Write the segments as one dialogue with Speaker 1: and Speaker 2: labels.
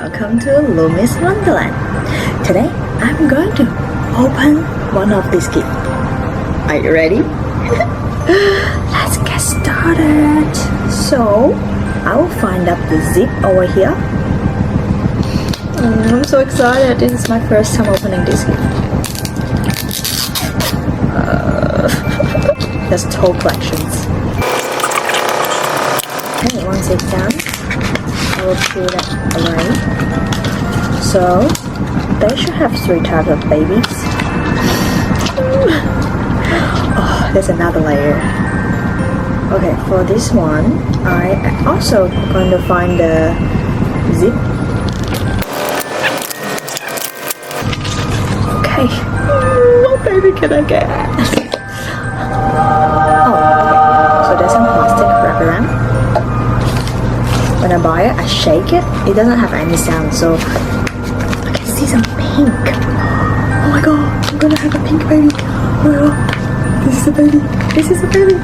Speaker 1: welcome to Lumi's Wonderland. Today I'm going to open one of these gifts. Are you ready? Let's get started. So I will find up the zip over here. I'm so excited. This is my first time opening this gift. There's toy collections. Okay, once it's done, I will put it away. So they should have 3 types of babies. Oh, there's another layer. Okay, for this one, I also going to find the zip. Okay, what baby can I get? Oh, okay. So there's some plastic wrap around. When I buy it, I shake it. It doesn't have any sound, so I can see some pink. Oh my god, I'm gonna have a pink baby. Oh my god, this is a baby. This is a baby.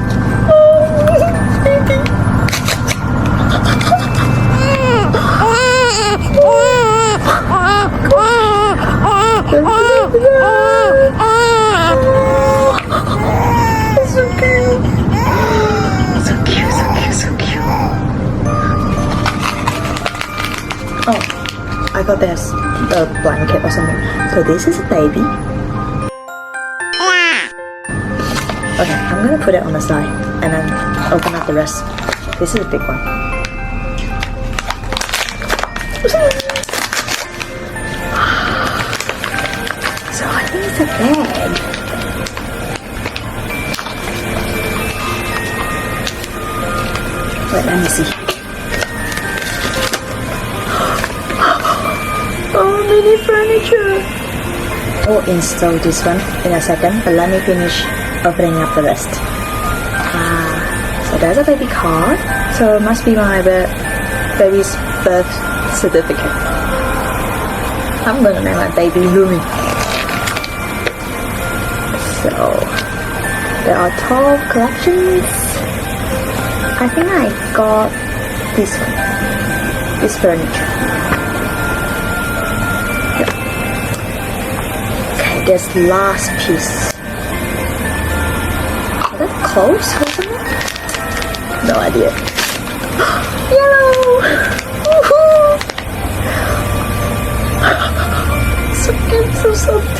Speaker 1: Oh, baby. It's so cute. So cute, so cute, so cute. Oh, I thought there's a blanket or something. So this is a baby. Okay, I'm gonna put it on the side and then open up the rest. This is a big one. So I think it's a bag. Wait, let me see. Oh, mini furniture. I'll install this one in a second, but let me finish opening up the rest. So there's a baby card. So it must be my baby's birth certificate. I'm gonna name my baby Lumi. So there are 12 collections. I think I got this one. This furniture. This last piece. Is that clothes or something? No idea. Yellow! Woohoo! So cute, so soft.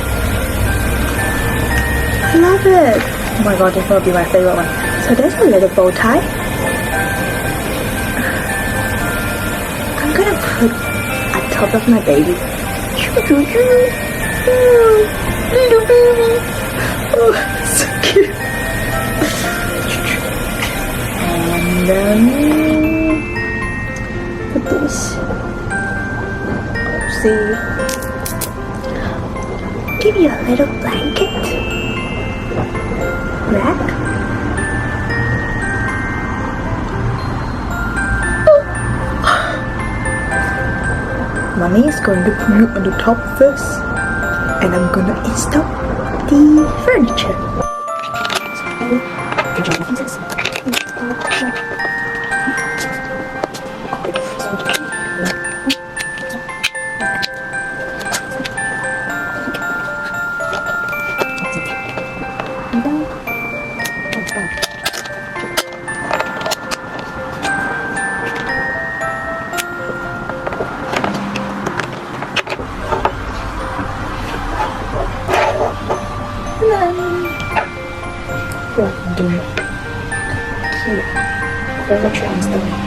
Speaker 1: I love it. Oh my god, this will be my favorite one. So there's a little bow tie. I'm gonna put on top of my baby. Little baby. Oh, so cute. And then put this. See, give you a little blanket. Wrap. Mommy is going to put you on the top first. And I'm gonna install the furniture. Furniture installation.